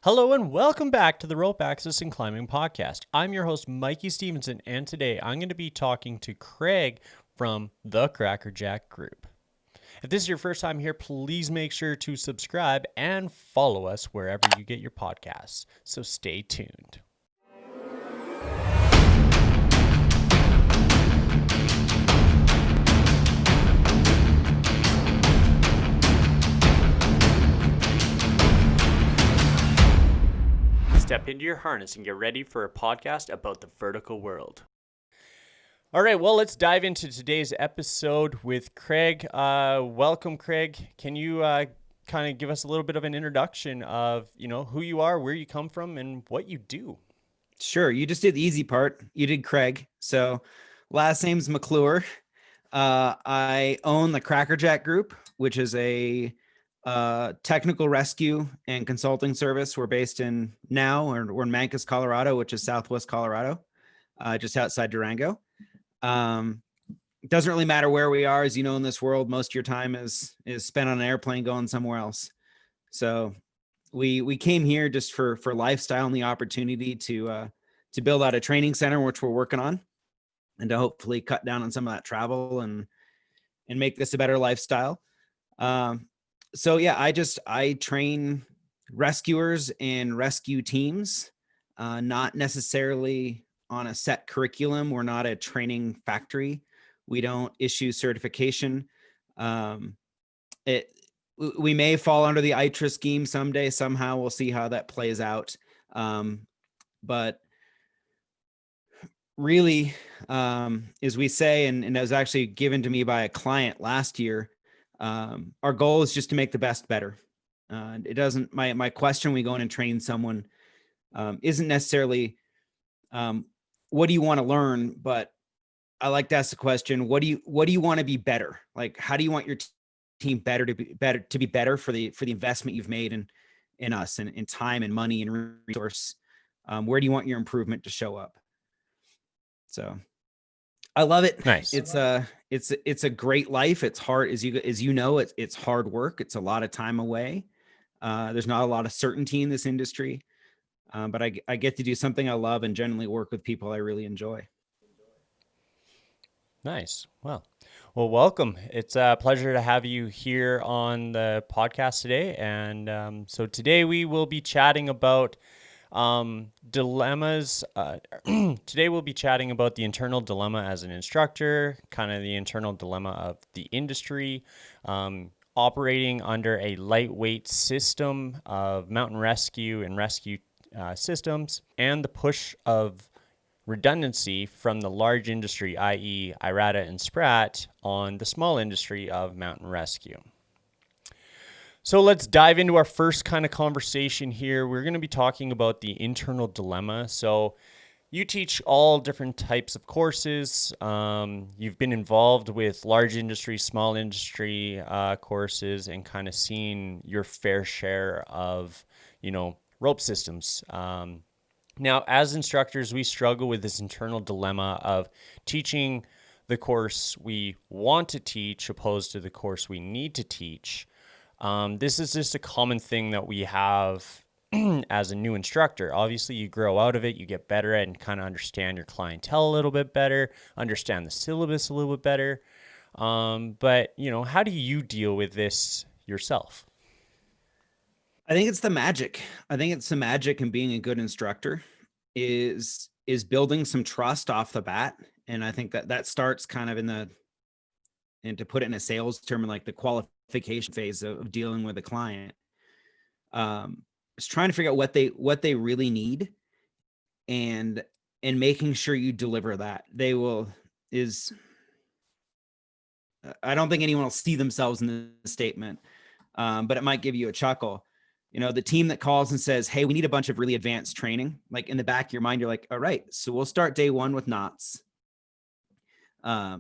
Hello and welcome back to the Rope Access and Climbing Podcast. I'm your host, Mikey Stevenson, and today I'm going to be talking to Craig from the Crackerjack Group. If this is your first time here, please make sure to subscribe and follow us wherever you get your podcasts. So stay tuned. Step into your harness and get ready for a podcast about the vertical world. All right, well, let's dive into today's episode with Craig. Welcome, Craig. Can you kind of give us a little bit of an introduction of, who you are, where you come from, and what you do? Sure. You just did the easy part. You did Craig. So last name's McClure. I own the Crackerjack Group, which is a technical rescue and consulting service. We're based we're in Mancos, Colorado, which is Southwest Colorado, just outside Durango. It doesn't really matter where we are. As you know, in this world, most of your time is spent on an airplane going somewhere else. So we came here just for lifestyle and the opportunity to build out a training center, which we're working on, and to hopefully cut down on some of that travel and make this a better lifestyle. So yeah, I train rescuers and rescue teams, not necessarily on a set curriculum. We're not a training factory. We don't issue certification. We may fall under the ITRA scheme someday, somehow. We'll see how that plays out. But really, as we say, and it was actually given to me by a client last year, our goal is just to make the best better. It doesn't, my question when we go in and train someone isn't necessarily, what do you want to learn? But I like to ask the question, what do you want to be better? Like, how do you want your team to be better for the investment you've made in us and in time and money and resource? Where do you want your improvement to show up? So I love it. Nice. It's a great life. It's hard, as you know, it's hard work. It's a lot of time away. There's not a lot of certainty in this industry, but I get to do something I love and generally work with people I really enjoy. Nice. Well, welcome. It's a pleasure to have you here on the podcast today. And so today we will be chatting about dilemmas. Today we'll be chatting about the internal dilemma as an instructor, kind of the internal dilemma of the industry, operating under a lightweight system of mountain rescue and rescue systems, and the push of redundancy from the large industry, i.e. IRATA and SPRAT, on the small industry of mountain rescue. So let's dive into our first kind of conversation here. We're going to be talking about the internal dilemma. So you teach all different types of courses. You've been involved with large industry, small industry courses, and kind of seen your fair share of, rope systems. Now, as instructors, we struggle with this internal dilemma of teaching the course we want to teach opposed to the course we need to teach. This is just a common thing that we have as a new instructor. Obviously, you grow out of it, you get better at it and kind of understand your clientele a little bit better, understand the syllabus a little bit better. But, how do you deal with this yourself? I think it's the magic. I think it's the magic in being a good instructor is building some trust off the bat. And I think that starts kind of and to put it in a sales term, in like the qualification phase of dealing with a client. Is trying to figure out what they really need and making sure you deliver that. I don't think anyone will see themselves in this statement, but it might give you a chuckle. The team that calls and says, hey, we need a bunch of really advanced training, like in the back of your mind, you're like, all right, so we'll start day one with knots. A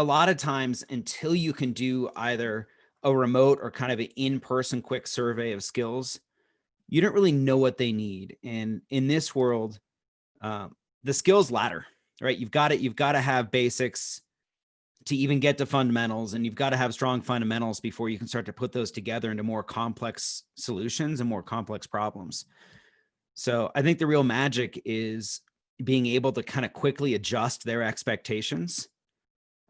lot of times until you can do either a remote or kind of an in-person quick survey of skills, you don't really know what they need. And in this world, the skills ladder, right? You've got to have basics to even get to fundamentals, and you've got to have strong fundamentals before you can start to put those together into more complex solutions and more complex problems. So I think the real magic is being able to kind of quickly adjust their expectations.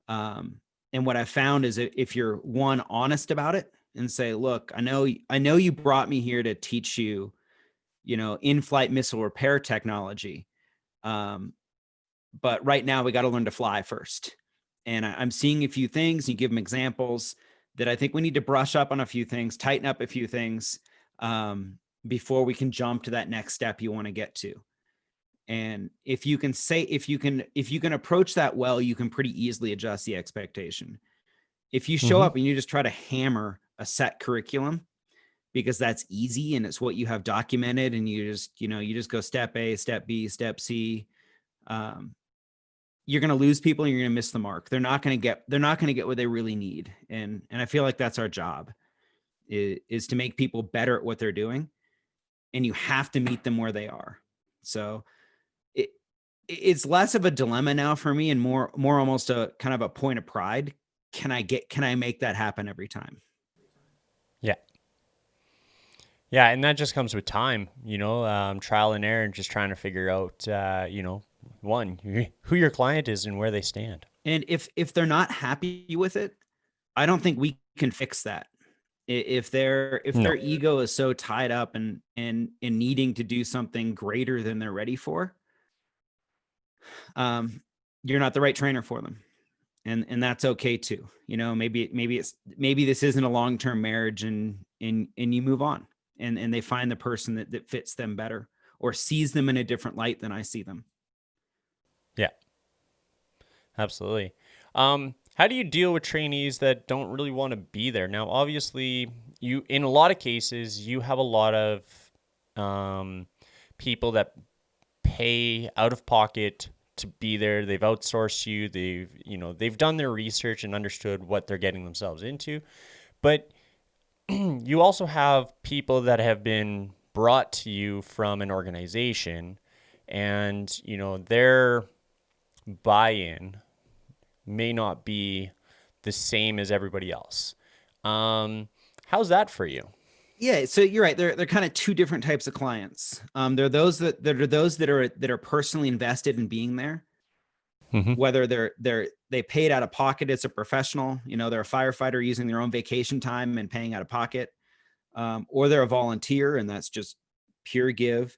And what I found is if you're one honest about it and say, look, I know you brought me here to teach you, in-flight missile repair technology. But right now we got to learn to fly first. And I'm seeing a few things. You give them examples that I think we need to brush up on a few things, tighten up a few things, before we can jump to that next step you want to get to. And if you can approach that well, you can pretty easily adjust the expectation. If you show up and you just try to hammer a set curriculum because that's easy and it's what you have documented, and you just go step A, step B, step C, you're going to lose people and you're going to miss the mark. They're not going to get what they really need. And I feel like that's our job is to make people better at what they're doing, and you have to meet them where they are. So it's less of a dilemma now for me and more almost a kind of a point of pride. Can I make that happen every time? Yeah. Yeah. And that just comes with time, trial and error, and just trying to figure out, who your client is and where they stand. And if they're not happy with it, I don't think we can fix that. If their ego is so tied up and in needing to do something greater than they're ready for, you're not the right trainer for them. And that's okay too. Maybe this isn't a long-term marriage, and you move on, and they find the person that fits them better or sees them in a different light than I see them. Yeah, absolutely. How do you deal with trainees that don't really want to be there? Now, obviously, in a lot of cases, you have a lot of people that pay out of pocket to be there. They've outsourced you. They've done their research and understood what they're getting themselves into. But you also have people that have been brought to you from an organization, and their buy-in may not be the same as everybody else. How's that for you? Yeah, so you're right. They're kind of two different types of clients. There are those that are personally invested in being there, whether they paid out of pocket as a professional. They're a firefighter using their own vacation time and paying out of pocket, or they're a volunteer and that's just pure give.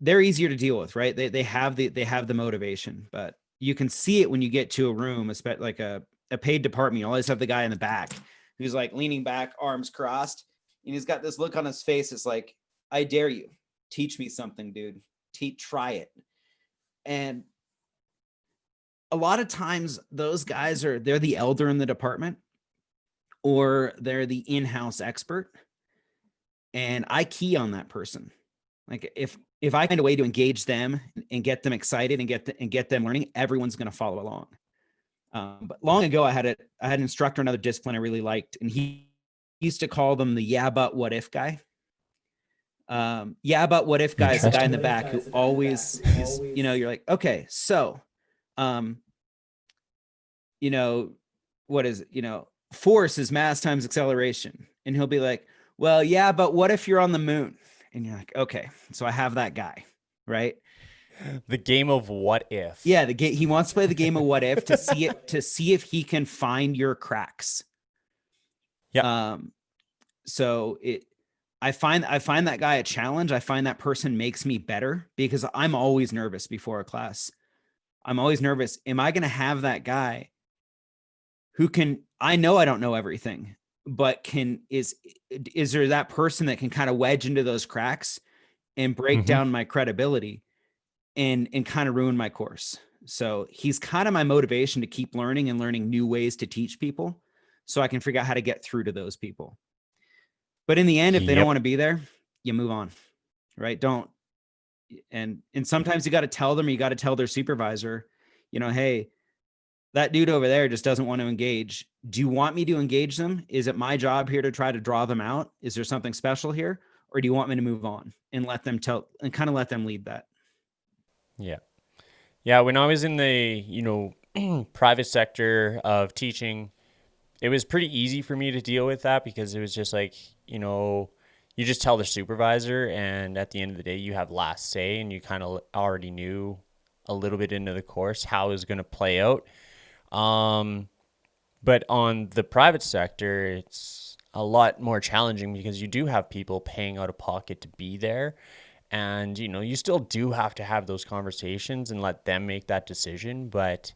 They're easier to deal with, right? They have the motivation, but you can see it when you get to a room, especially like a paid department. You always have the guy in the back who's like leaning back, arms crossed, and he's got this look on his face. It's like, I dare you, teach me something, dude. Try it. And a lot of times those guys they're the elder in the department, or they're the in-house expert. And I key on that person. Like if I find a way to engage them and get them excited and get them learning, everyone's going to follow along. But long ago, I had an instructor in another discipline I really liked, and he used to call them the "yeah, but what if" guy. Yeah, but what if guy is the guy in the back who always is, you're like, okay, so, what is it? Force is mass times acceleration. And he'll be like, well, yeah, but what if you're on the moon? And you're like, okay, so I have that guy, right? The game of what if. Yeah, he wants to play the game of what if to see if he can find your cracks. Yeah. So I find that guy a challenge. I find that person makes me better because I'm always nervous before a class. I'm always nervous. Am I going to have that guy who I know I don't know everything, but is there that person that can kind of wedge into those cracks and break down my credibility and kind of ruin my course? So he's kind of my motivation to keep learning and learning new ways to teach people so I can figure out how to get through to those people. But in the end, if they don't want to be there, you move on, right? And sometimes you got to tell them, you got to tell their supervisor, hey, that dude over there just doesn't want to engage. Do you want me to engage them? Is it my job here to try to draw them out? Is there something special here? Or do you want me to move on and let them kind of let them lead that? Yeah. Yeah. When I was in the, private sector of teaching, it was pretty easy for me to deal with that because it was just like, you just tell the supervisor, and at the end of the day, you have last say, and you kind of already knew a little bit into the course how it was going to play out. Um, but on the private sector, it's a lot more challenging because you do have people paying out of pocket to be there. And, you still do have to have those conversations and let them make that decision. But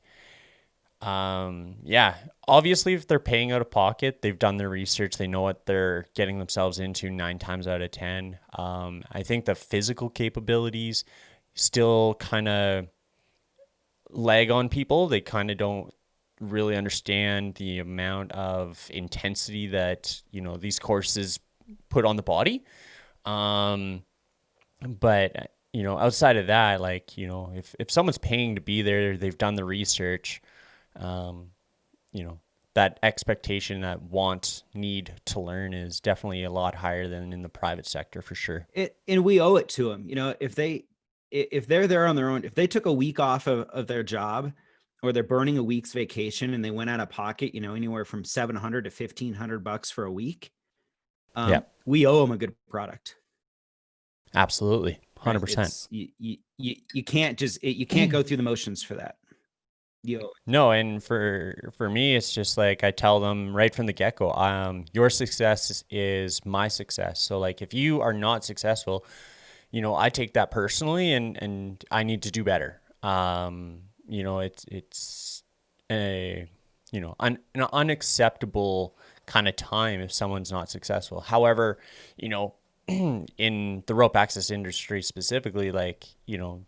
yeah, obviously, if they're paying out of pocket, they've done their research. They know what they're getting themselves into 9 times out of 10. I think the physical capabilities still kind of lag on people. They kind of don't really understand the amount of intensity that, these courses put on the body. Um, but, outside of that, like, if someone's paying to be there, they've done the research, um, that expectation, that want, need to learn is definitely a lot higher than in the private sector for sure. And we owe it to them. If they're there on their own, if they took a week off of their job, or they're burning a week's vacation and they went out of pocket, anywhere from 700 to 1,500 bucks for a week, Yeah, we owe them a good product. absolutely. Right? 100%. It's you can't you can't go through the motions for that. You owe it. No, and for me, it's just like I tell them right from the get go. Your success is my success. So like, if you are not successful, I take that personally, and I need to do better. It's a an unacceptable kind of time if someone's not successful. However, in the rope access industry specifically, like,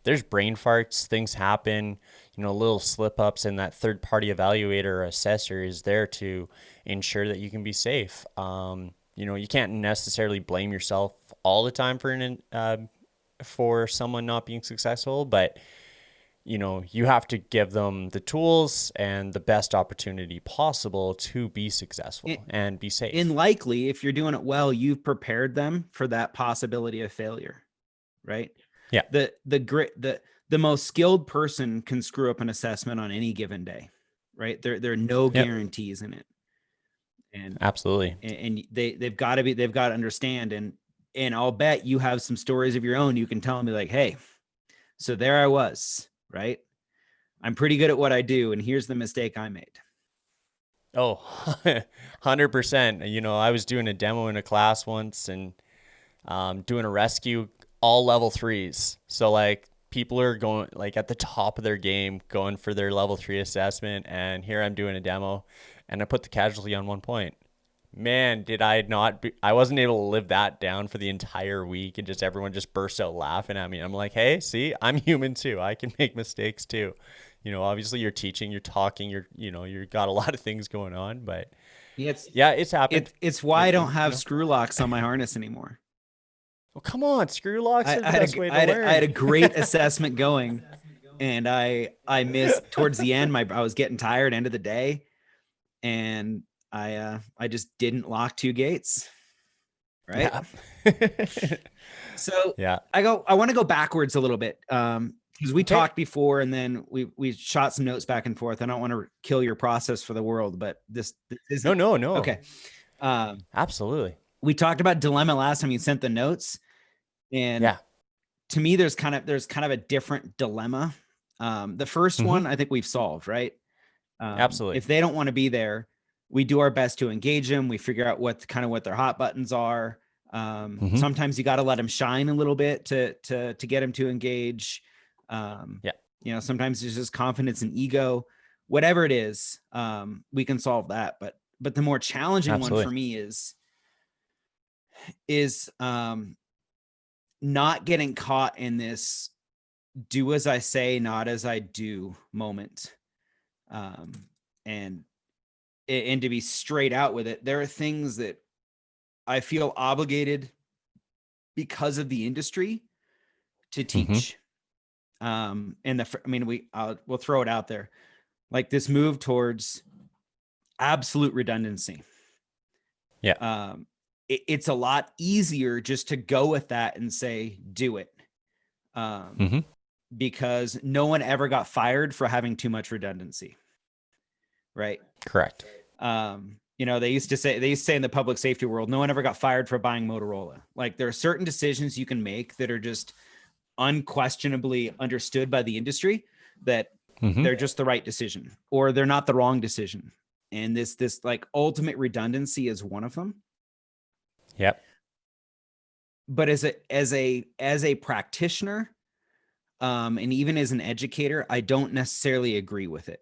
there's brain farts, things happen, little slip ups, and that third party evaluator or assessor is there to ensure that you can be safe. You can't necessarily blame yourself all the time for someone not being successful, but you have to give them the tools and the best opportunity possible to be successful and be safe. And likely, if you're doing it well, you've prepared them for that possibility of failure, right? Yeah. The most skilled person can screw up an assessment on any given day, right? There are no Yep. guarantees in it, and Absolutely. they've got to understand, and I'll bet you have some stories of your own. You can tell me like, hey, so there I was, right? I'm pretty good at what I do, and here's the mistake I made. Oh, 100%. I was doing a demo in a class once, and doing a rescue, all level 3s. So like, people are going like at the top of their game, going for their level 3 assessment. And here I'm doing a demo, and I put the casualty on 1 point. Man, did I not I wasn't able to live that down for the entire week, and just everyone just burst out laughing at me. I'm like, hey, see, I'm human too. I can make mistakes too. Obviously you're teaching, you're talking, you've got a lot of things going on, but yeah, it's happened. It's why I don't have screw locks on my harness anymore. Well, come on, screw locks are the best way to learn. I had a great assessment going, and I missed towards the end. I was getting tired, end of the day, and I just didn't lock 2 gates. Right. Yeah. So Yeah. I want to go backwards a little bit. Because we talked before, and then we shot some notes back and forth. I don't want to kill your process for the world, but this is no. Okay. Absolutely. We talked about dilemma last time you sent the notes, and Yeah. to me, there's kind of a different dilemma. The first one I think we've solved, right? Absolutely. If they don't want to be there, we do our best to engage them. We figure out what their hot buttons are. Sometimes you got to let them shine a little bit to get them to engage. Yeah. Sometimes it's just confidence and ego, whatever it is. We can solve that. But the more challenging Absolutely. one for me is not getting caught in this do as I say, not as I do moment. And to be straight out with it, there are things that I feel obligated because of the industry to teach. And we'll throw it out there, like this move towards absolute redundancy. Yeah. It's a lot easier just to go with that and say, do it. because no one ever got fired for having too much redundancy. Right. Correct. They used to say in the public safety world, no one ever got fired for buying Motorola. Like, there are certain decisions you can make that are just unquestionably understood by the industry that they're just the right decision, or they're not the wrong decision. And this like ultimate redundancy is one of them. Yep. But as a practitioner, and even as an educator, I don't necessarily agree with it.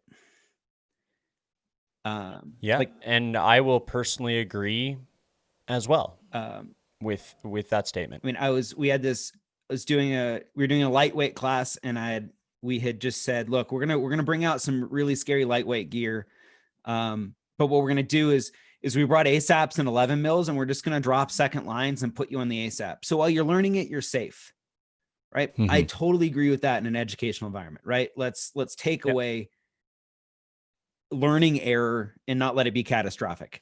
And I will personally agree as well with that statement. I mean, we were doing a lightweight class, and we had just said, look, we're gonna bring out some really scary lightweight gear, but what we're gonna do is we brought ASAPs and 11 mils, and we're just gonna drop second lines and put you on the ASAP. So while you're learning it, you're safe, right? I totally agree with that in an educational environment, right? Let's take away learning error and not let it be catastrophic.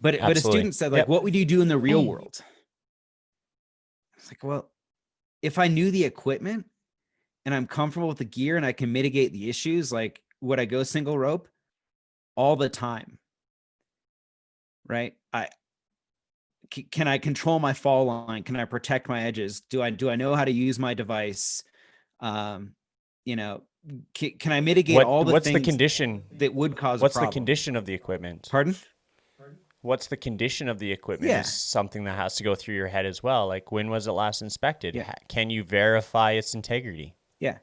But a student said, like, what would you do in the real world? It's like, well, if I knew the equipment and I'm comfortable with the gear and I can mitigate the issues, like, would I go single rope all the time? Right? Can I control my fall line? Can I protect my edges? Do I know how to use my device? Can I mitigate all the things? What's the condition that would cause what's a problem? the condition of the equipment? Pardon? What's the condition of the equipment is something that has to go through your head as well. Like, when was it last inspected? Yeah. Can you verify its integrity? Yeah.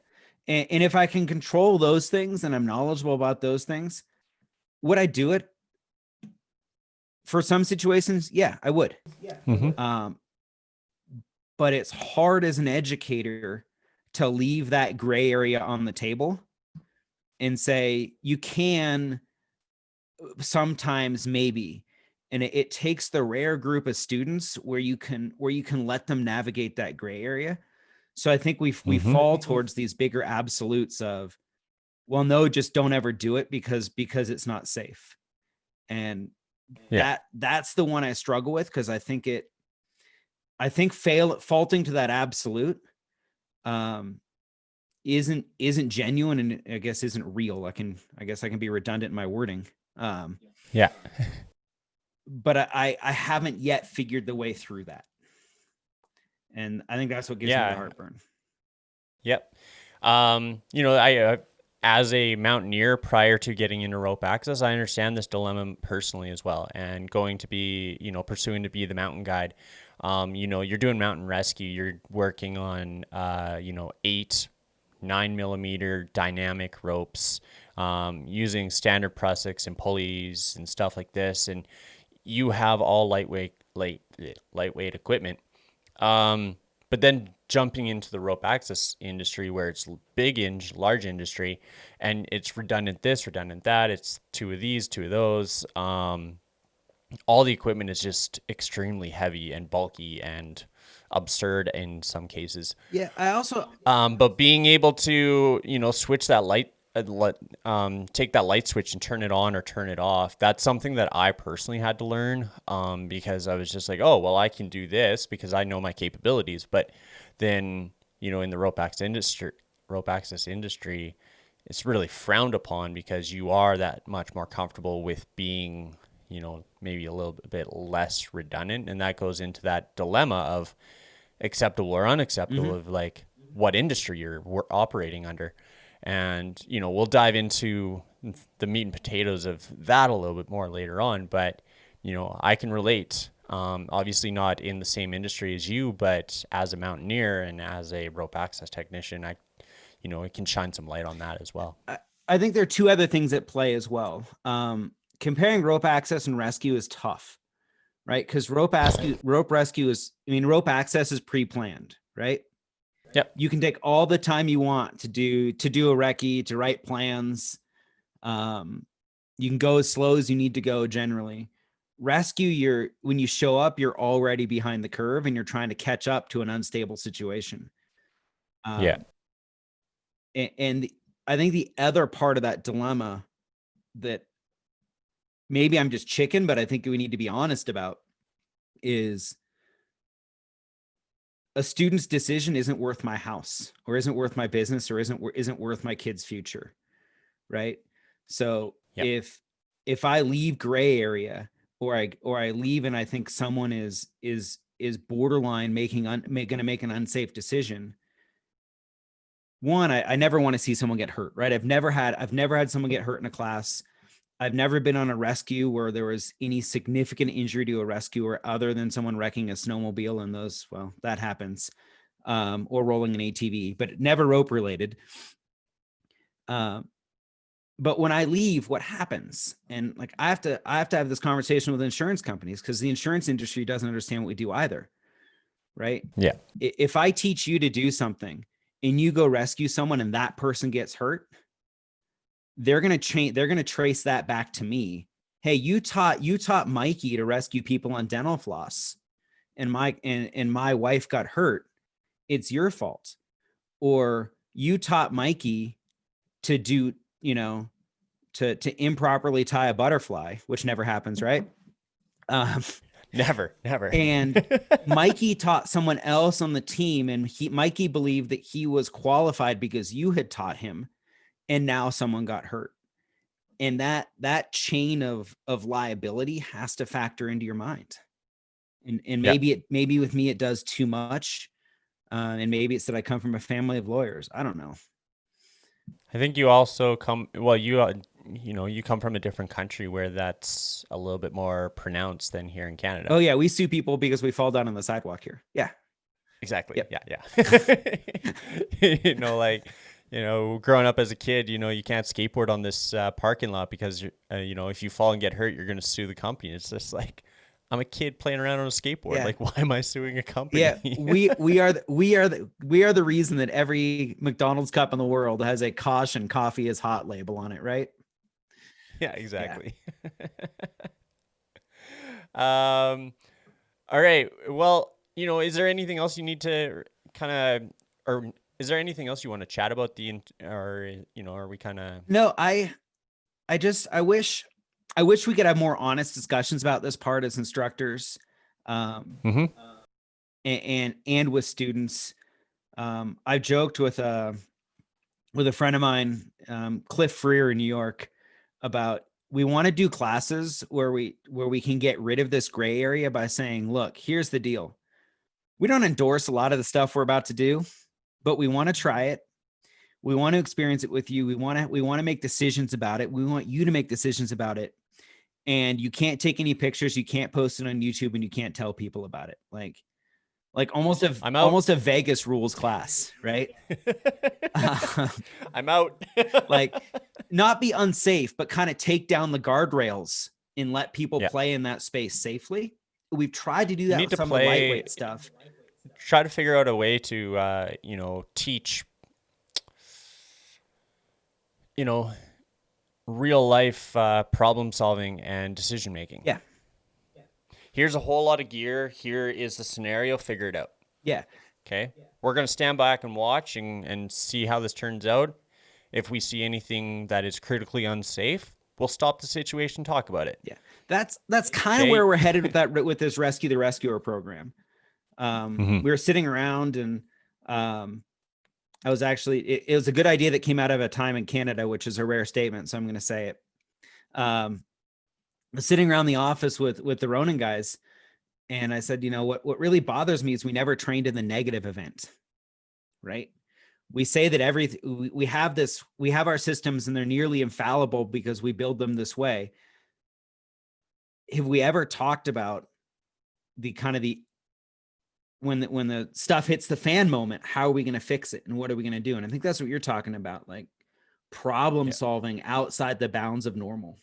And if I can control those things and I'm knowledgeable about those things, would I do it? For some situations, yeah, I would. But it's hard as an educator to leave that gray area on the table and say, you can sometimes, maybe. And it takes the rare group of students where you can let them navigate that gray area. So I think we fall towards these bigger absolutes of, well, no, just don't ever do it because it's not safe. And that's the one I struggle with, because I think faulting to that absolute isn't genuine, and I guess isn't real. I guess I can be redundant in my wording. But I haven't yet figured the way through that. And I think that's what gives me the heartburn. Yep. I as a mountaineer, prior to getting into rope access, I understand this dilemma personally as well. And going to be, pursuing to be the mountain guide, you're doing mountain rescue, you're working on, 8, 9 millimeter dynamic ropes, using standard prusiks and pulleys and stuff like this. And you have all lightweight equipment. But then jumping into the rope access industry, where it's large industry, and it's redundant this, redundant that, it's 2 of these, 2 of those. All the equipment is just extremely heavy and bulky and absurd in some cases. Yeah, I also but being able to, switch that take that light switch and turn it on or turn it off, that's something that I personally had to learn, because I was just like, oh, well, I can do this because I know my capabilities. But then, in the rope access industry, it's really frowned upon because you are that much more comfortable with being, maybe a little bit less redundant. And that goes into that dilemma of acceptable or unacceptable of like what industry you're operating under. And, we'll dive into the meat and potatoes of that a little bit more later on. But, I can relate, obviously not in the same industry as you, but as a mountaineer and as a rope access technician, it can shine some light on that as well. I think there are 2 other things at play as well. Comparing rope access and rescue is tough, right? Because rope access is pre-planned, right? Yep. You can take all the time you want to do a recce, to write plans. You can go as slow as you need to go generally. Rescue, when you show up, you're already behind the curve and you're trying to catch up to an unstable situation. And I think the other part of that dilemma that maybe I'm just chicken, but I think we need to be honest about, is a student's decision isn't worth my house, or isn't worth my business, or isn't worth my kid's future, right? So Yep. if I leave gray area, or I leave and I think someone is borderline going to make an unsafe decision, one, I never want to see someone get hurt, right? I've never had someone get hurt in a class. I've never been on a rescue where there was any significant injury to a rescuer other than someone wrecking a snowmobile, and those, well, that happens, or rolling an ATV, but never rope related. But when I leave, what happens? And like, I have to have this conversation with insurance companies, because the insurance industry doesn't understand what we do either, right? Yeah. If I teach you to do something and you go rescue someone and that person gets hurt, they're going to trace that back to me. Hey, you taught Mikey to rescue people on dental floss, and my wife got hurt. It's your fault. Or you taught Mikey to do, to improperly tie a butterfly, which never happens, right? Never. And Mikey taught someone else on the team, and Mikey believed that he was qualified because you had taught him, and now someone got hurt. And that chain of liability has to factor into your mind. And maybe maybe with me it does too much. And maybe it's that I come from a family of lawyers. I don't know. I think you also you come from a different country where that's a little bit more pronounced than here in Canada. Oh yeah, we sue people because we fall down on the sidewalk here. Yeah. Exactly. Yep. Yeah. Growing up as a kid, you can't skateboard on this parking lot because, if you fall and get hurt, you're going to sue the company. It's just like, I'm a kid playing around on a skateboard. Yeah. Like, why am I suing a company? Yeah, we are the reason that every McDonald's cup in the world has a caution coffee is hot label on it, right? Yeah, exactly. Yeah. All right. Well, is there anything else you need to or is there anything else you want to chat about are we kind of? No, I wish we could have more honest discussions about this part as instructors, Mm-hmm. and with students. I joked with a friend of mine, Cliff Freer in New York, about we want to do classes where we can get rid of this gray area by saying, look, here's the deal. We don't endorse a lot of the stuff we're about to do, but we want to try it. We want to experience it with you. We want to make decisions about it. We want you to make decisions about it. And you can't take any pictures. You can't post it on YouTube, and you can't tell people about it. Like almost a Vegas rules class, right? I'm out. Like, not be unsafe, but kind of take down the guardrails and let people play in that space safely. We've tried to do that with some of the lightweight stuff. Try to figure out a way to, teach, real life problem solving and decision making. Yeah. Here's a whole lot of gear. Here is the scenario. Figure it out. Yeah. Okay. We're going to stand back and watch and see how this turns out. If we see anything that is critically unsafe, we'll stop the situation, talk about it. Yeah. That's kind of where we're headed with this Rescue the Rescuer program. We were sitting around, and I was actually, it was a good idea that came out of a time in Canada, which is a rare statement, so I'm going to say it. Sitting around the office with the Ronin guys, and I said, what really bothers me is we never trained in the negative event, right? We say that we have our systems and they're nearly infallible because we build them this way. Have we ever talked about when the stuff hits the fan moment, how are we going to fix it and what are we going to do? And I think that's what you're talking about, like problem solving outside the bounds of normal.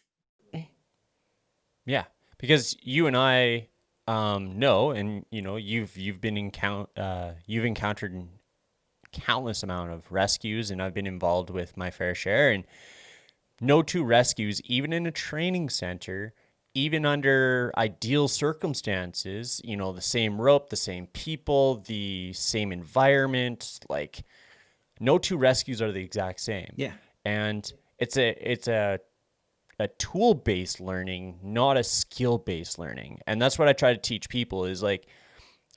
Yeah, because you and I know, and you've encountered countless amount of rescues, and I've been involved with my fair share, and no two rescues, even in a training center, even under ideal circumstances, the same rope, the same people, the same environment, like no two rescues are the exact same. Yeah. And it's a tool-based learning, not a skill-based learning. And that's what I try to teach people is like,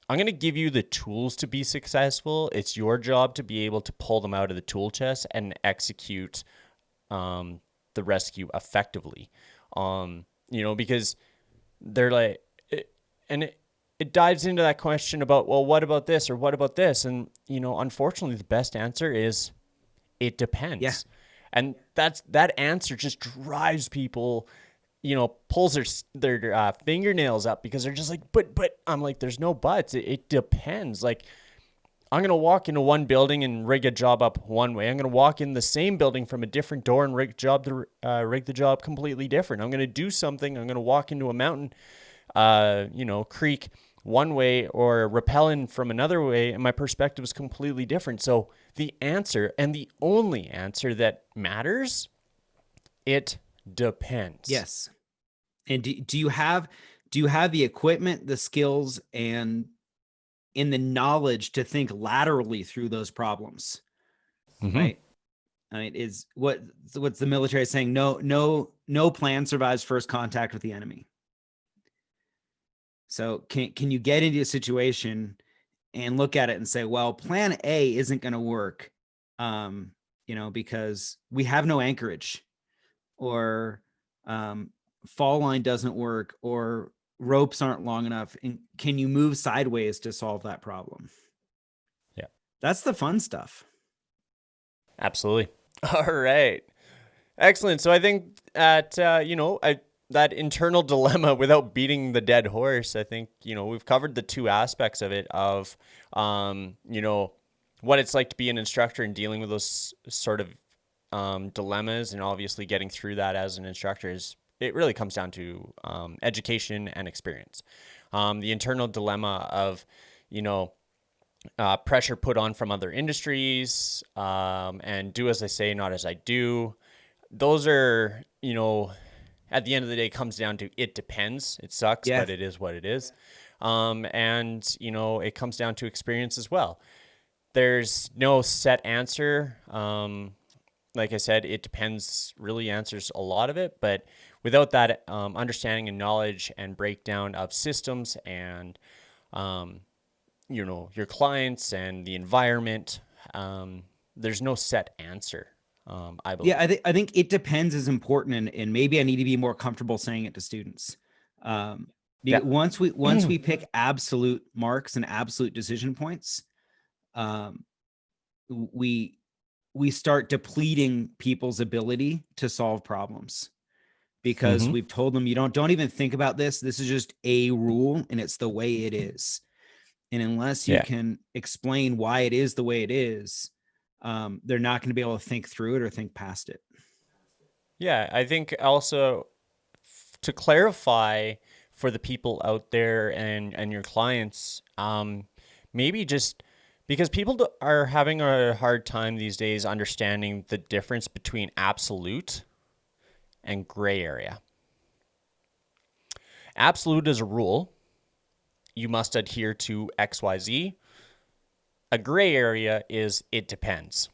I'm going to give you the tools to be successful. It's your job to be able to pull them out of the tool chest and execute the rescue effectively. Because they're like, it dives into that question about, well, what about this or what about this? And, unfortunately, the best answer is it Yeah. depends. And that answer just drives people, pulls their fingernails up, because they're just like, but I'm like, there's no buts. It depends. Like, I'm going to walk into one building and rig a job up one way. I'm going to walk in the same building from a different door and rig the job completely different. I'm going to do something. I'm going to walk into a mountain, creek one way or rappel in from another way, and my perspective is completely different. So the answer, and the only answer that matters, it depends. Yes. And do you have the equipment, the skills, and in the knowledge to think laterally through those problems? Mm-hmm. Right. I mean, is what's the military saying? No plan survives first contact with the enemy. So can you get into a situation and look at it and say, well, plan A isn't going to work, because we have no anchorage, or fall line doesn't work, or ropes aren't long enough. And can you move sideways to solve that problem? Yeah. That's the fun stuff. Absolutely. All right. Excellent. So I think that internal dilemma, without beating the dead horse, I think, we've covered the two aspects of it, of, what it's like to be an instructor and dealing with those sort of dilemmas, and obviously getting through that as an instructor it really comes down to education and experience. The internal dilemma of, pressure put on from other industries, and do as I say, not as I do. Those are, at the end of the day, comes down to it depends. It sucks, Yeah. but it is what it is. And, it comes down to experience as well. There's no set answer. Like I said, it depends really answers a lot of it, but without that understanding and knowledge and breakdown of systems and, your clients and the environment, there's no set answer. I believe. Yeah, I think it depends is important, and maybe I need to be more comfortable saying it to students. Yeah. Once we pick absolute marks and absolute decision points, we start depleting people's ability to solve problems, because Mm-hmm. we've told them, you don't even think about this. This is just a rule, and it's the way it is. And unless you Yeah. can explain why it is the way it is, they're not going to be able to think through it or think past it. Yeah. I think also, to clarify for the people out there and your clients, maybe just because people are having a hard time these days understanding the difference between absolute and gray area. Absolute is a rule. You must adhere to XYZ. A gray area is it depends.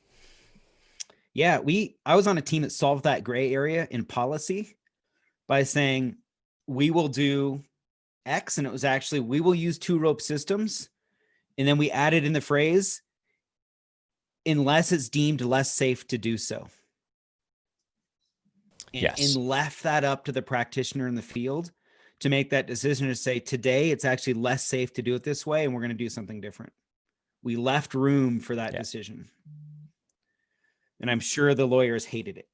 Yeah, I was on a team that solved that gray area in policy by saying we will do X, and it was actually we will use 2 rope systems, and then we added in the phrase unless it's deemed less safe to do so. And left that up to the practitioner in the field to make that decision, to say today it's actually less safe to do it this way, and we're going to do something different. We left room for that decision. And I'm sure the lawyers hated it.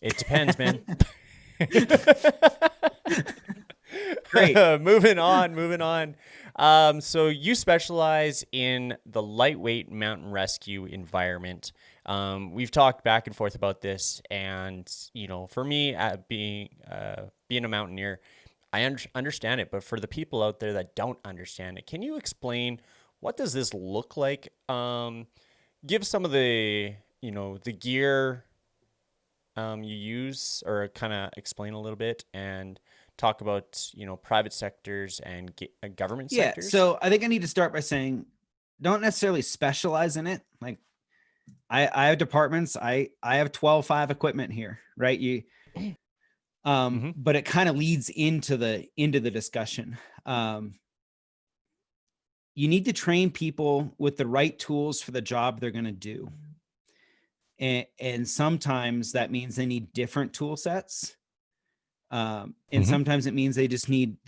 It depends, man. Great. Moving on. So you specialize in the lightweight mountain rescue environment. We've talked back and forth about this, and for me, being a mountaineer, I understand it. But for the people out there that don't understand it, can you explain what does this look like? Give some of the the gear you use, or kind of explain a little bit, and talk about private sectors and government sectors. Yeah, so I think I need to start by saying, don't necessarily specialize in it. Like I have departments. I have 12.5 equipment here, right? Mm-hmm. But it kind of leads into the discussion. You need to train people with the right tools for the job they're going to do. And sometimes that means they need different tool sets. And Mm-hmm. sometimes it means they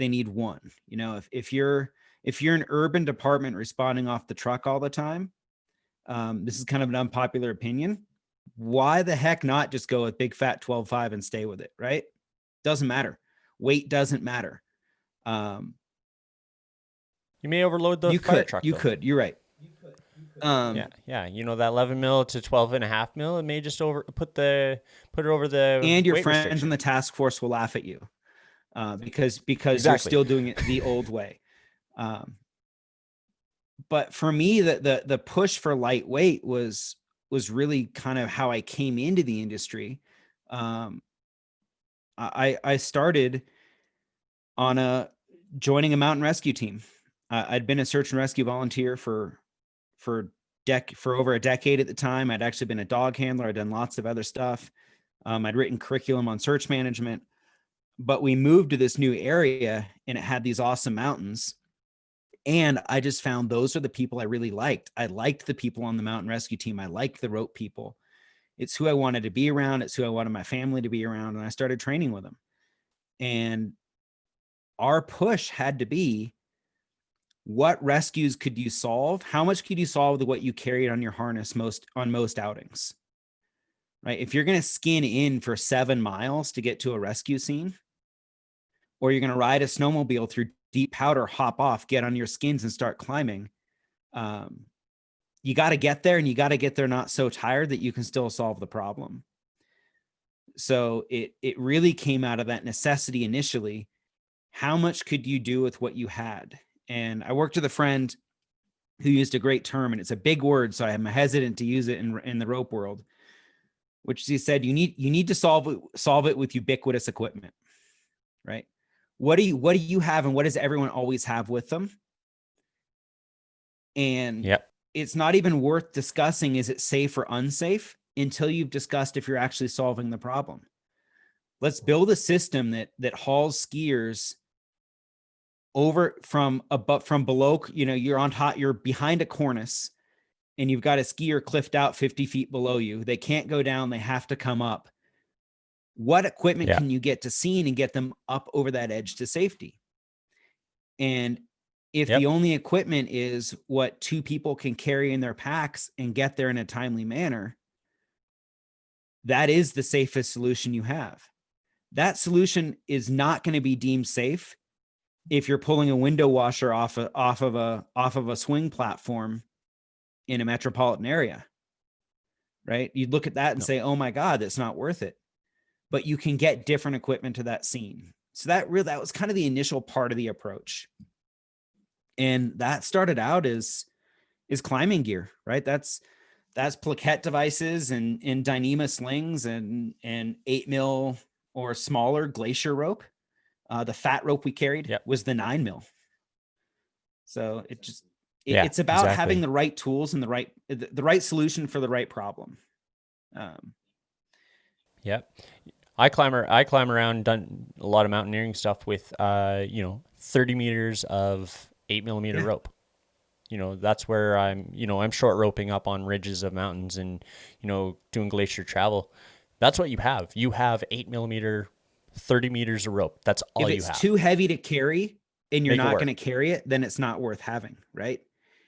need one. You know, if you're an urban department responding off the truck all the time, this is kind of an unpopular opinion. Why the heck not just go with big fat 12.5 and stay with it, right? Doesn't matter. Weight doesn't matter. You may overload the fire truck You though. could, you're right. Yeah. You know, that 11 mil to 12.5 mil, it may just put it over the And your weight friends restriction. in the task force will laugh at you because you're Exactly. still doing it the old way. But for me, the push for lightweight was really kind of how I came into the industry. I started on joining a mountain rescue team. I'd been a search and rescue volunteer for over a decade at the time. I'd actually been a dog handler. I'd done lots of other stuff. I'd written curriculum on search management, but we moved to this new area and it had these awesome mountains. And I just found those are the people I really liked. I liked the people on the mountain rescue team. I liked the rope people. It's who I wanted to be around. It's who I wanted my family to be around. And I started training with them. And our push had to be, what rescues could you solve? How much could you solve with what you carried on your harness on most outings? Right? If you're going to skin in for 7 miles to get to a rescue scene, or you're going to ride a snowmobile through deep powder, hop off, get on your skins and start climbing, you got to get there, and you got to get there not so tired that you can still solve the problem. So it really came out of that necessity initially. How much could you do with what you had? And I worked with a friend who used a great term, and it's a big word, so I'm hesitant to use it in the rope world, which he said, you need to solve it with ubiquitous equipment, right? What do you have, and what does everyone always have with them? And Yep. it's not even worth discussing, is it safe or unsafe, until you've discussed if you're actually solving the problem. Let's build a system that hauls skiers over from below, you know, you're on top, you're behind a cornice, and you've got a skier cliffed out 50 feet below you. They can't go down, they have to come up. What equipment Yeah. can you get to scene and get them up over that edge to safety? And if the Yep. only equipment is what 2 people can carry in their packs and get there in a timely manner, that is the safest solution you have. That solution is not going to be deemed safe if you're pulling a window washer off of a swing platform in a metropolitan area, right? You'd look at that and No. say, oh my God, that's not worth it. But you can get different equipment to that scene. So that was kind of the initial part of the approach. And that started out as climbing gear, right? That's plaquette devices and Dyneema slings and 8 mil or smaller glacier rope. The fat rope we carried Yep. was the 9 mil. So Yeah, it's about exactly. having the right tools and the right solution for the right problem. Yep. I climb around, done a lot of mountaineering stuff with 30 meters of 8 millimeter Yeah. rope. You know, that's where I'm short roping up on ridges of mountains and, doing glacier travel. That's what you have. You have 8 millimeter, 30 meters of rope. That's all If you it's have. too heavy to carry and you're Make it not going work. to carry it, then it's not worth having, right?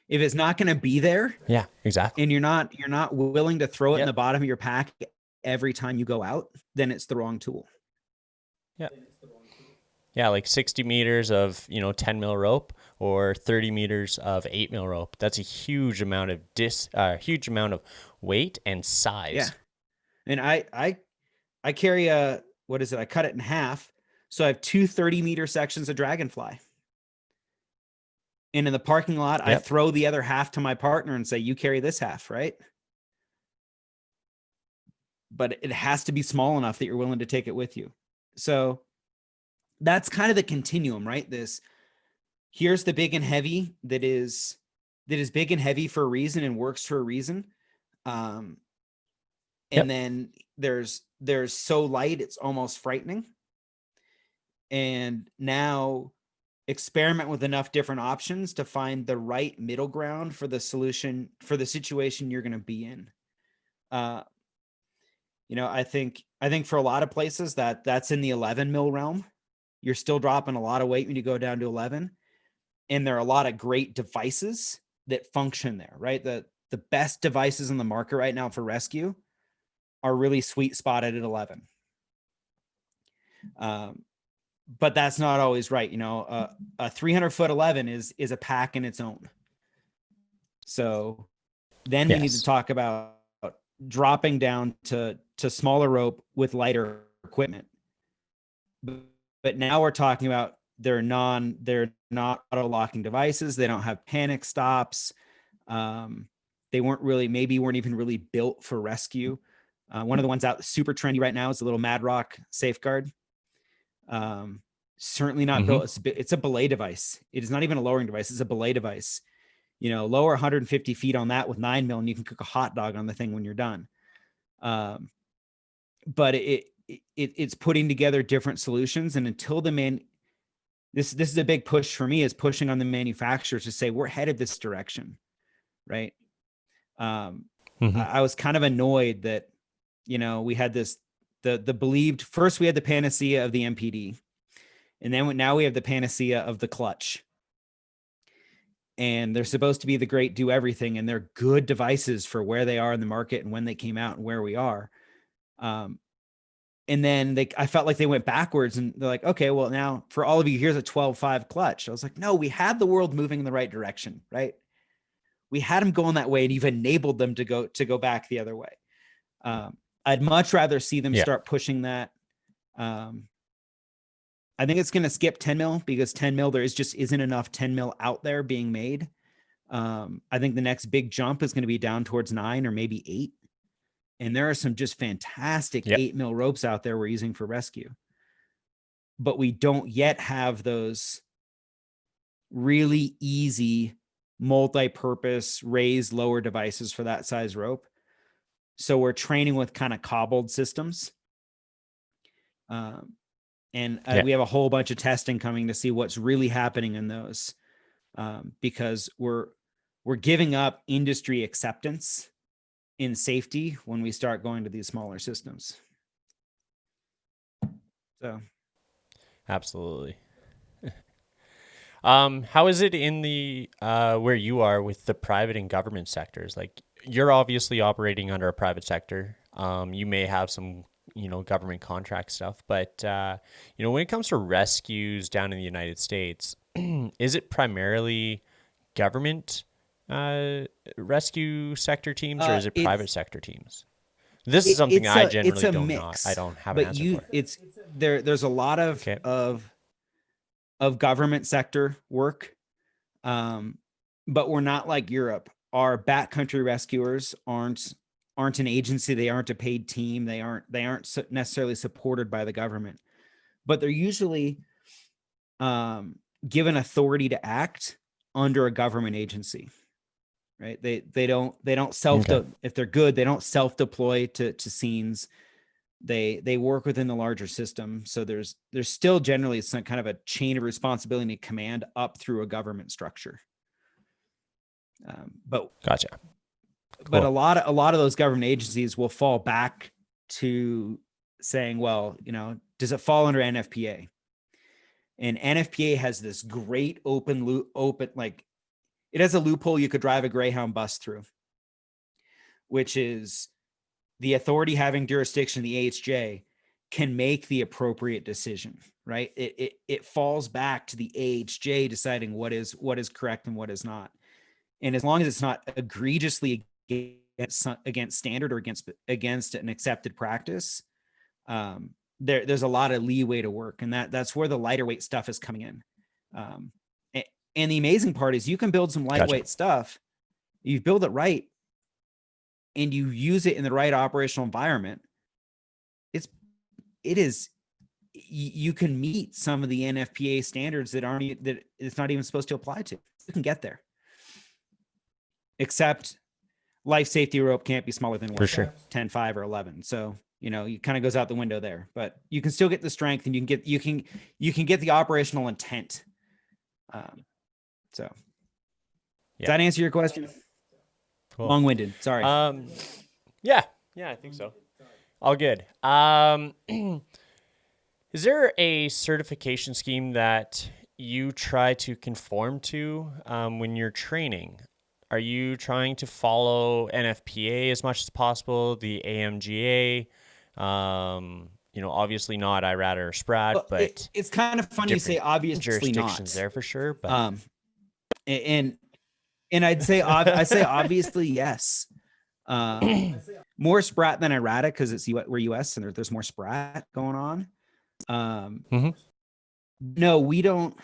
If it's not going to be there Yeah, exactly. and you're not willing to throw it in the Yep. bottom of your pack every time you go out, then it's the wrong tool. Yep. Yeah, like 60 meters of, 10 mil rope or 30 meters of 8 mil rope. That's a huge amount of huge amount of weight and size. Yeah. And I carry what is it? I cut it in half. So I have 2 30-meter sections of Dragonfly. And in the parking lot, I Yep. throw the other half to my partner and say, you carry this half, right? But it has to be small enough that you're willing to take it with you. So that's kind of the continuum, right? Here's the big and heavy that is big and heavy for a reason and works for a reason. And Yep. then there's so light, it's almost frightening. and now experiment with enough different options to find the right middle ground for the solution for the situation you're going to be in. I think for a lot of places that's in the 11 mil realm. You're still dropping a lot of weight when you go down to 11, and there are a lot of great devices that function there, right? The best devices in the market right now for rescue are really sweet spotted at 11. But that's not always right. A 300-foot 11 is a pack in its own. So then we need to talk about dropping down to smaller rope with lighter equipment. But now we're talking about they're not auto locking devices. They don't have panic stops. They weren't even really built for rescue. One of the ones out super trendy right now is the little Mad Rock Safeguard. Certainly not built. It's a belay device. It is not even a lowering device. It's a belay device. Lower 150 feet on that with 9 mil, and you can cook a hot dog on the thing when you're done. But it's putting together different solutions, and until this is a big push for me, is pushing on the manufacturers to say we're headed this direction, right? I was kind of annoyed that we had the believed first we had the panacea of the MPD, and then now we have the panacea of the clutch. And they're supposed to be the great do everything, and they're good devices for where they are in the market and when they came out and where we are. And then I felt like they went backwards, and they're like, okay, well, now for all of you, here's a 12.5 clutch. I was like, no, we had the world moving in the right direction, right? We had them going that way, and you've enabled them to go back the other way. I'd much rather see them start pushing that. I think it's going to skip 10 mil because 10 mil, there just isn't enough 10 mil out there being made. I think the next big jump is going to be down towards 9 or maybe 8. And there are some just fantastic 8 mil ropes out there we're using for rescue. But we don't yet have those really easy multi-purpose raised lower devices for that size rope. So we're training with kind of cobbled systems. We have a whole bunch of testing coming to see what's really happening in those, because we're giving up industry acceptance in safety when we start going to these smaller systems. So, absolutely. How is it in the where you are with the private and government sectors? Like, you're obviously operating under a private sector. You may have some government contract stuff, but when it comes to rescues down in the United States, is it primarily government rescue sector teams, or is it private sector teams? This is something I generally I don't have an answer for. There's a lot of government sector work, but we're not like Europe. Our backcountry rescuers aren't an agency. They aren't a paid team. They aren't necessarily supported by the government, but they're usually given authority to act under a government agency, right? They don't if they're good, they don't self-deploy to scenes. They work within the larger system. So there's still generally some kind of a chain of responsibility and command up through a government structure. But gotcha. But cool. a lot of those government agencies will fall back to saying, well, does it fall under NFPA? And NFPA has this great it has a loophole you could drive a Greyhound bus through, which is the authority having jurisdiction, the AHJ, can make the appropriate decision, right? It falls back to the AHJ deciding what is correct and what is not. And as long as it's not egregiously against standard or against an accepted practice, there's a lot of leeway to work, and that's where the lighter weight stuff is coming in. And the amazing part is you can build some lightweight stuff, you build it right, and you use it in the right operational environment. You can meet some of the NFPA standards that it's not even supposed to apply to. You can get there, except life safety rope can't be smaller than 10, 5, or 11. So, it kind of goes out the window there, but you can still get the strength, and you can get the operational intent. So does that answer your question? Cool. Long-winded. Sorry. Yeah, I think so. All good. Is there a certification scheme that you try to conform to when you're training? Are you trying to follow NFPA as much as possible, the AMGA? Obviously not IRAD or SPRAD, Well, but it's kind of funny you say obviously jurisdictions not. there for sure. But And I say obviously yes. More SPRAT than IRADA because we're US and there's more SPRAT going on. No, we don't.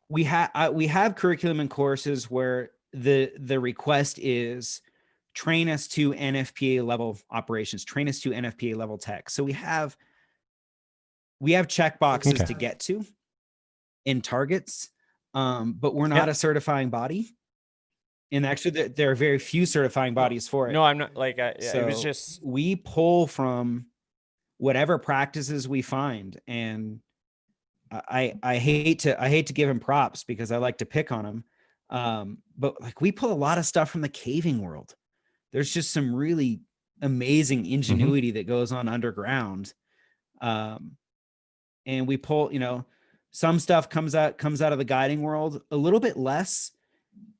We have curriculum and courses where the request is train us to NFPA level operations, train us to NFPA level tech. So we have check boxes to get to in targets, but we're not a certifying body. And actually, there are very few certifying bodies for it. No, I'm not like, So it was just, we pull from whatever practices we find. And I hate to give him props because I like to pick on him. But like we pull a lot of stuff from the caving world. There's just some really amazing ingenuity that goes on underground. And we pull, some stuff comes out of the guiding world, a little bit less,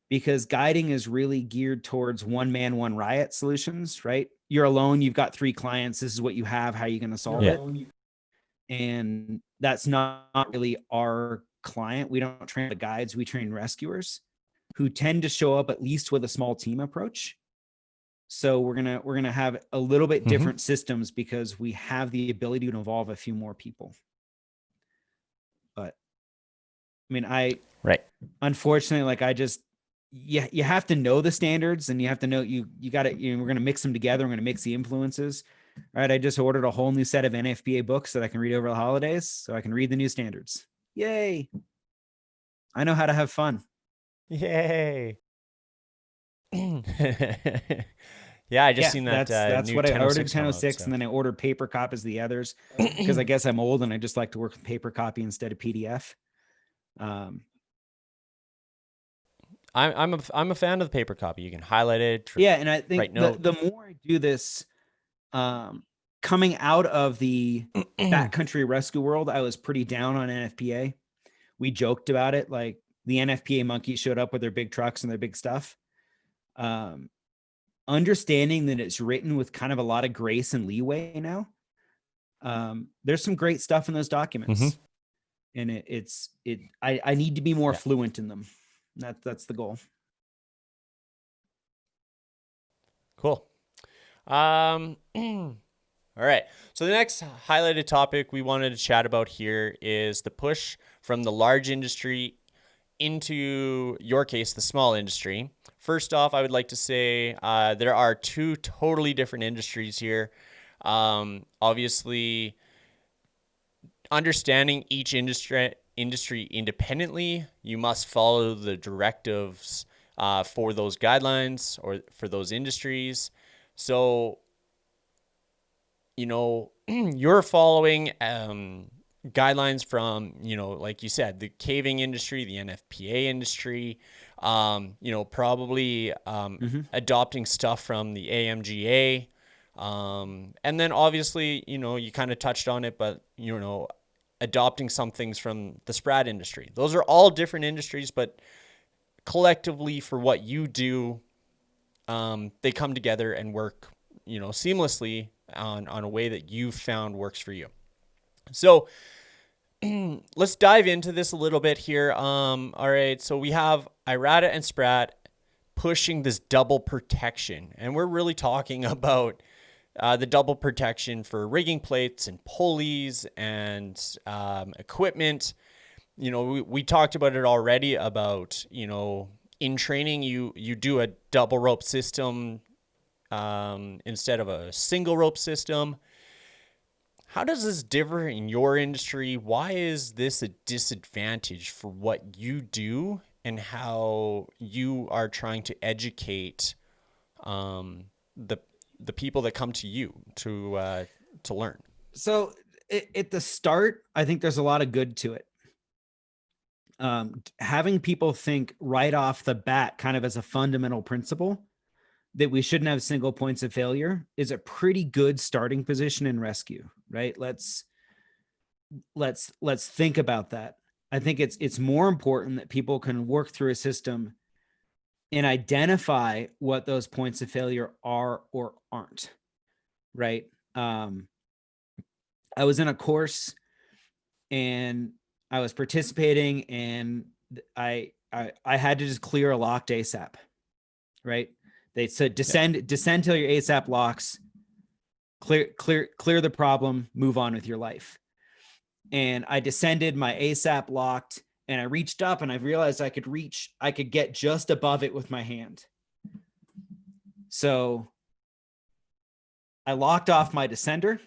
because guiding is really geared towards one man, one riot solutions, right? You're alone. You've got 3 clients. This is what you have. How are you going to solve it? And that's not really our client. We don't train the guides. We train rescuers who tend to show up at least with a small team approach. So we're going to have a little bit different systems because we have the ability to involve a few more people. But I mean, unfortunately, like you have to know the standards, and you have to know you got to, we're going to mix them together. We're going to mix the influences. All right. I just ordered a whole new set of NFPA books that I can read over the holidays so I can read the new standards. Yay. I know how to have fun. Yay. Yeah, I just seen that. That's new what I ordered, 1006, and then I ordered paper copies of the others because I guess I'm old and I just like to work with paper copy instead of PDF. I'm a fan of the paper copy. You can highlight it. And I think the more I do this, coming out of the backcountry rescue world, I was pretty down on NFPA. We joked about it, like the NFPA monkeys showed up with their big trucks and their big stuff. Understanding that it's written with kind of a lot of grace and leeway now. There's some great stuff in those documents, and I need to be more fluent in them. That's the goal. Cool. All right. So the next highlighted topic we wanted to chat about here is the push from the large industry into your case, the small industry. First off, I would like to say there are 2 totally different industries here. Obviously, understanding each industry independently, you must follow the directives for those guidelines or for those industries. So, you're following guidelines from, like you said, the caving industry, the NFPA industry, probably adopting stuff from the AMGA. And then obviously, you kind of touched on it, but, adopting some things from the SPRAD industry. Those are all different industries, but collectively for what you do, they come together and work, seamlessly on a way that you found works for you. So let's dive into this a little bit here. All right. So we have IRADA and SPRAT pushing this double protection, and we're really talking about the double protection for rigging plates and pulleys and equipment. We talked about it already about, in training, you do a double rope system instead of a single rope system. How does this differ in your industry? Why is this a disadvantage for what you do and how you are trying to educate the the people that come to you to learn? So at the start, I think there's a lot of good to it. Having people think right off the bat, kind of as a fundamental principle, that we shouldn't have single points of failure is a pretty good starting position in rescue, right? Let's think about that. I think it's more important that people can work through a system and identify what those points of failure are or aren't, right? I was in a course and I was participating, and I had to just clear a locked ASAP, right? They said descend till your ASAP locks, clear the problem, move on with your life. And I descended, my ASAP locked, and I reached up and I realized I could get just above it with my hand. So I locked off my descender.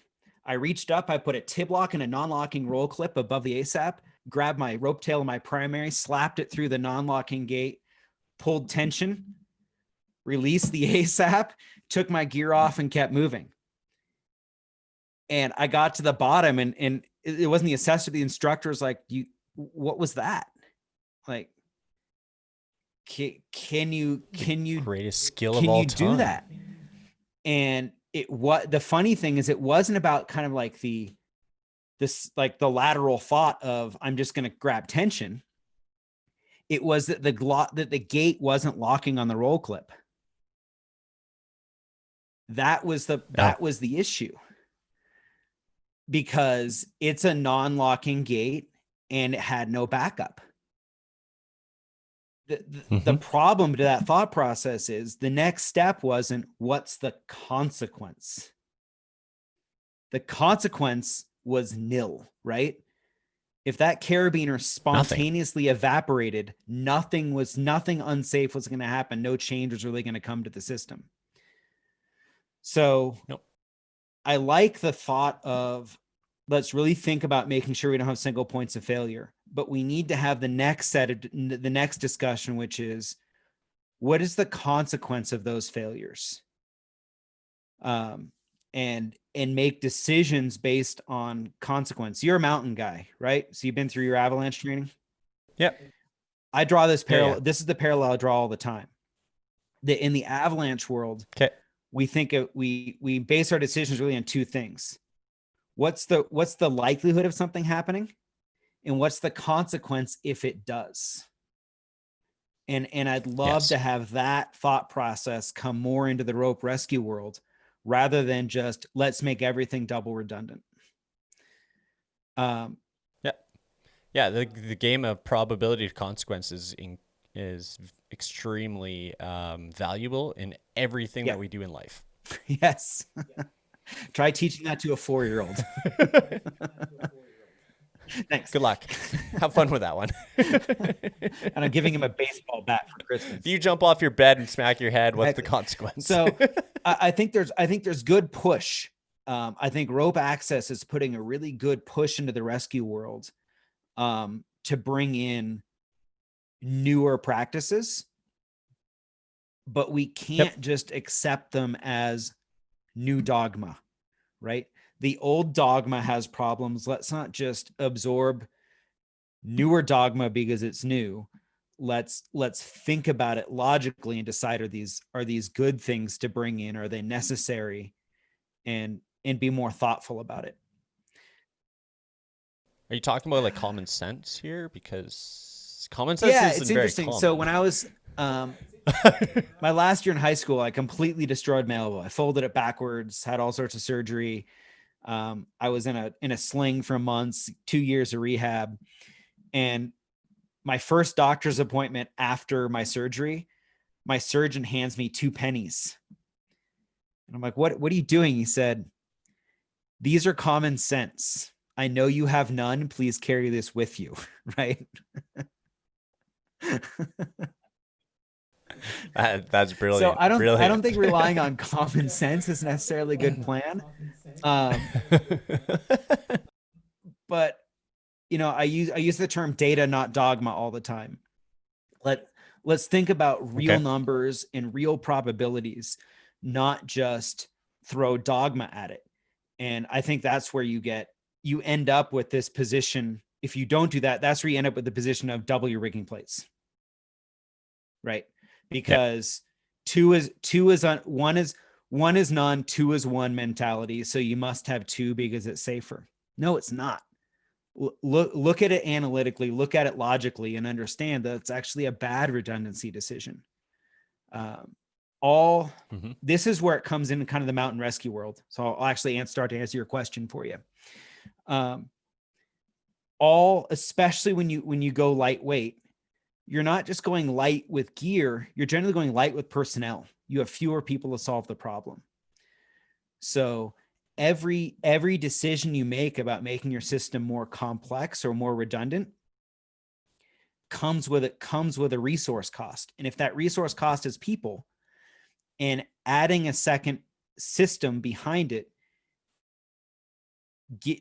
I reached up, I put a tib lock and a non-locking roll clip above the ASAP, grabbed my rope tail of my primary, slapped it through the non-locking gate, pulled tension, released the ASAP, took my gear off and kept moving. And I got to the bottom, and it wasn't the assessor, the instructor was like, what was that? Like, can you greatest skill of all time do that? And the funny thing is, it wasn't about kind of like the lateral thought of I'm just going to grab tension. It was that the gate wasn't locking on the roll clip. That was the issue, because it's a non-locking gate and it had no backup. The problem to that thought process is the next step wasn't what's the consequence. The consequence was nil, right? If that carabiner spontaneously evaporated, nothing unsafe was going to happen. No change was really going to come to the system. So I like the thought of, let's really think about making sure we don't have single points of failure, but we need to have the next discussion, which is, what is the consequence of those failures? And make decisions based on consequence. You're a mountain guy, right? So you've been through your avalanche training. Yep. I draw this parallel. Yeah. This is the parallel I draw all the time. In the avalanche world, we think we base our decisions really on two things. What's the likelihood of something happening, and what's the consequence if it does? And I'd love to have that thought process come more into the rope rescue world, rather than just let's make everything double redundant. The game of probability of consequences is extremely valuable in everything that we do in life. Yes. Try teaching that to a 4-year-old. Thanks. Good luck. Have fun with that one. And I'm giving him a baseball bat for Christmas. If you jump off your bed and smack your head, what's the consequence? So I think there's good push. I think rope access is putting a really good push into the rescue world to bring in newer practices, but we can't just accept them as new dogma, right? The old dogma has problems. Let's not just absorb newer dogma because it's new. Let's think about it logically and decide, are these good things to bring in? Are they necessary? And be more thoughtful about it. Are you talking about like common sense here? Because common sense isn't very common. So when I was my last year in high school, I completely destroyed my elbow. I folded it backwards, had all sorts of surgery. I was in a sling for months, 2 years of rehab. And my first doctor's appointment after my surgery, my surgeon hands me 2 pennies. And I'm like, what are you doing? He said, "These are common sense. I know you have none. Please carry this with you." Right? That's brilliant. So I don't think relying on common sense is necessarily a good plan. But I use the term data, not dogma, all the time. Let's think about real numbers and real probabilities, not just throw dogma at it. And I think that's where you end up with this position. If you don't do that, that's where you end up with the position of double your rigging plates. Right. Because one is none, two is one mentality. So you must have two because it's safer. No, it's not. Look at it analytically, look at it logically, and understand that it's actually a bad redundancy decision. This is where it comes in kind of the mountain rescue world. So I'll actually start to answer your question for you. Especially when you go lightweight, you're not just going light with gear, you're generally going light with personnel. You have fewer people to solve the problem. So every decision you make about making your system more complex or more redundant comes with a resource cost. And if that resource cost is people, and adding a second system behind it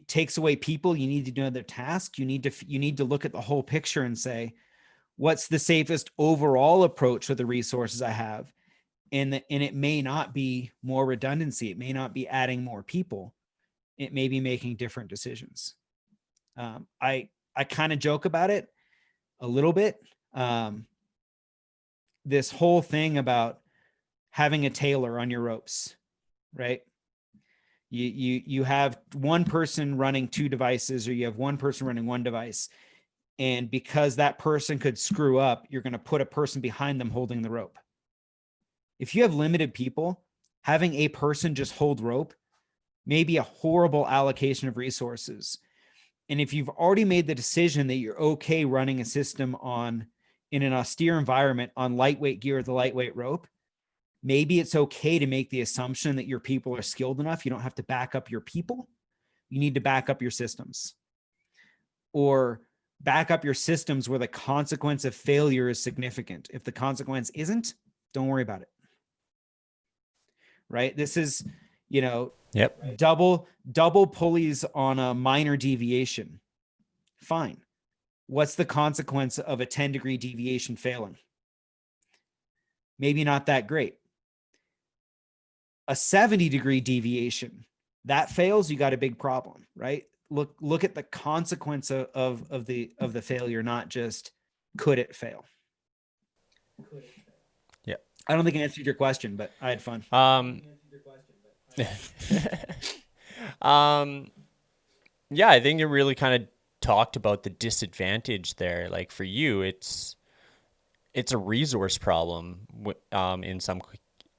takes away people, you need to do another task. You need to look at the whole picture and say, what's the safest overall approach with the resources I have? And it may not be more redundancy. It may not be adding more people. It may be making different decisions. I kind of joke about it a little bit. This whole thing about having a tailor on your ropes, right? You have one person running two devices, or you have one person running one device. And because that person could screw up, you're going to put a person behind them holding the rope. If you have limited people, having a person just hold rope may be a horrible allocation of resources. And if you've already made the decision that you're okay running a system in an austere environment on lightweight gear with a lightweight rope, maybe it's okay to make the assumption that your people are skilled enough. You don't have to back up your people. You need to back up your systems, or back up your systems where the consequence of failure is significant. If the consequence isn't, don't worry about it. Right? This is, double pulleys on a minor deviation. Fine. What's the consequence of a 10-degree deviation failing? Maybe not that great. A 70-degree deviation that fails, you got a big problem, right? Look at the consequence of the failure, not just could it fail. Yeah. I don't think I answered your question, but I had fun. Yeah, I think it really kind of talked about the disadvantage there. Like for you, it's a resource problem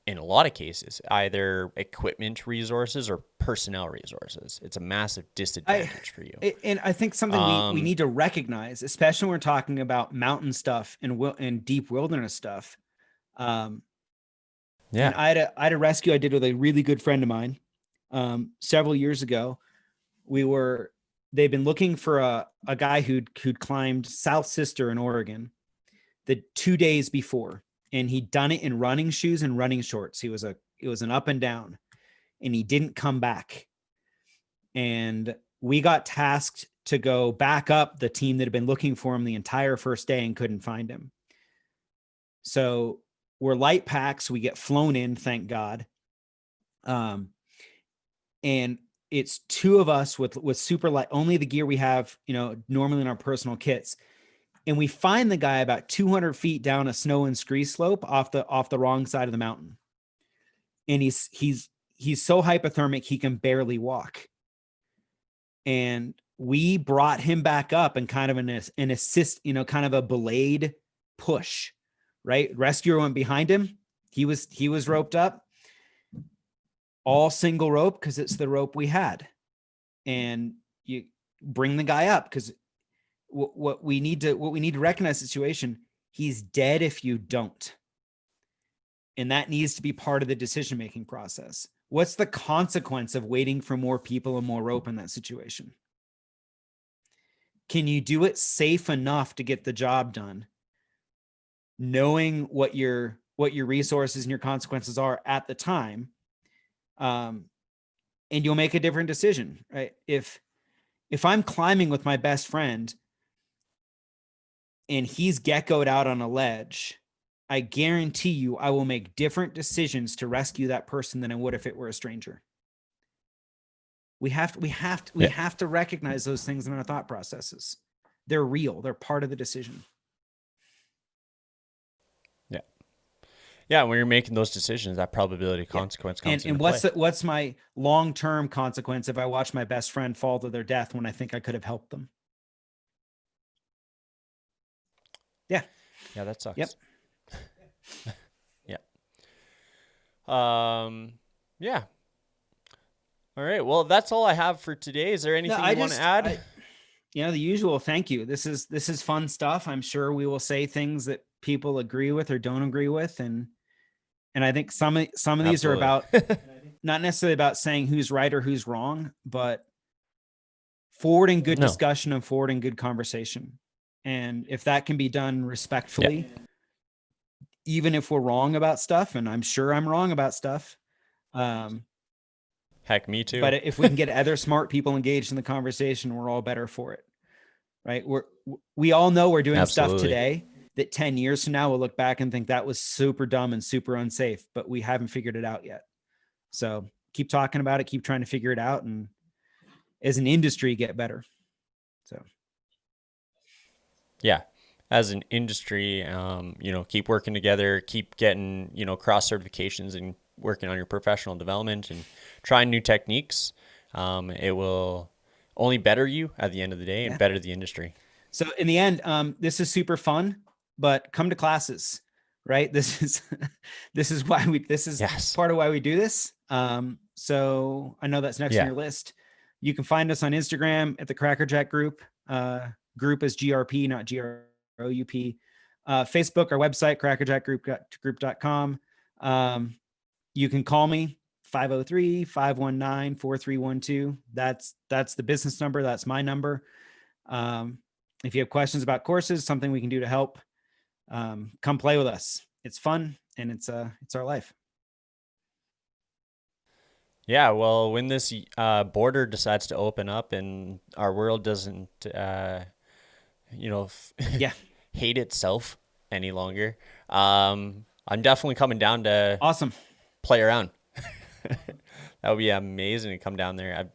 in a lot of cases, either equipment resources or personnel resources. It's a massive disadvantage for you. And I think something we need to recognize, especially when we're talking about mountain stuff and deep wilderness stuff. And I had a rescue I did with a really good friend of mine several years ago. They'd been looking for a guy who'd climbed South Sister in Oregon the 2 days before. And he'd done it in running shoes and running shorts. It was an up and down, and he didn't come back. And we got tasked to go back up the team that had been looking for him the entire first day and couldn't find him. So we're light packs. We get flown in, thank God. And it's two of us with super light, only the gear we have, normally in our personal kits. And we find the guy about 200 feet down a snow and scree slope off the wrong side of the mountain. And he's so hypothermic, he can barely walk. And we brought him back up and kind of an assist, kind of a belayed push, right? Rescuer went behind him. He was roped up, all single rope, because it's the rope we had. And you bring the guy up, because what we need to recognize the situation, he's dead if you don't. And that needs to be part of the decision-making process. What's the consequence of waiting for more people and more rope in that situation? Can you do it safe enough to get the job done, knowing what your resources and your consequences are at the time? And you'll make a different decision, right? If I'm climbing with my best friend and he's geckoed out on a ledge I guarantee you I will make different decisions to rescue that person than I would if it were a stranger. We have to recognize those things in our thought processes. They're real. They're part of the decision. Yeah. Yeah, when you're making those decisions, that probability consequence comes into play. What's my long-term consequence if I watch my best friend fall to their death when I think I could have helped them? Yeah. Yeah, that sucks. Yep. Yeah. Yeah. All right. Well, that's all I have for today. Is there anything you want to add? The usual. Thank you. This is fun stuff. I'm sure we will say things that people agree with or don't agree with, and I think some of these are about not necessarily about saying who's right or who's wrong, but forwarding good discussion and forwarding good conversation. And if that can be done respectfully, even if we're wrong about stuff, and I'm sure I'm wrong about stuff. Heck, me too. But if we can get other smart people engaged in the conversation, we're all better for it. Right? We all know we're doing stuff today that 10 years from now we'll look back and think that was super dumb and super unsafe, but we haven't figured it out yet. So keep talking about it, keep trying to figure it out, and as an industry get better. So yeah, as an industry, keep working together, keep getting, cross certifications and working on your professional development and trying new techniques. It will only better you at the end of the day and better the industry. So in the end, this is super fun, but come to classes, right? This is why part of why we do this. So I know that's next on your list. You can find us on Instagram at the Crackerjack Group. Group is GRP, not GROUP. Facebook, our website, crackerjackgroup.com. You can call me 503-519-4312. That's the business number. That's my number. If you have questions about courses, something we can do to help, come play with us. It's fun and it's our life. Yeah, well, when this border decides to open up and our world doesn't, hate itself any longer, I'm definitely coming down to play around. That would be amazing to come down there. I've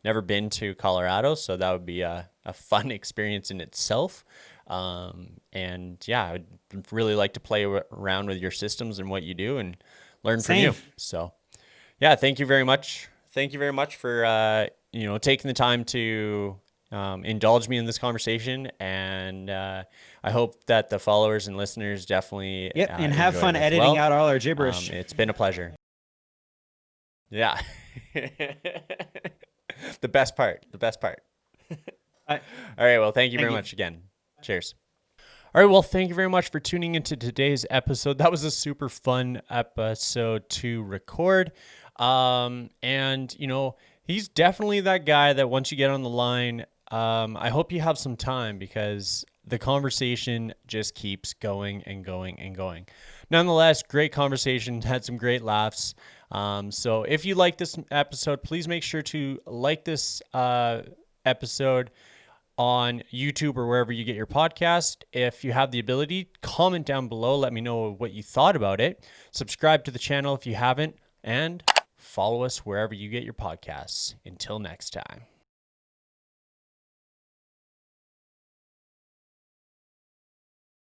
never been to Colorado, so that would be a fun experience in itself. And yeah, I'd really like to play around with your systems and what you do and learn from you. So yeah, thank you very much. Thank you very much for, taking the time to indulge me in this conversation. And I hope that the followers and listeners definitely and have fun editing out all our gibberish. It's been a pleasure. Yeah. The best part. All right. Well, thank you very much again. Cheers. All right. Well, thank you very much for tuning into today's episode. That was a super fun episode to record. And he's definitely that guy that once you get on the line, I hope you have some time because the conversation just keeps going and going and going. Nonetheless, great conversation, had some great laughs. So if you like this episode, please make sure to like this episode on YouTube or wherever you get your podcast. If you have the ability, comment down below. Let me know what you thought about it. Subscribe to the channel if you haven't, and follow us wherever you get your podcasts. Until next time.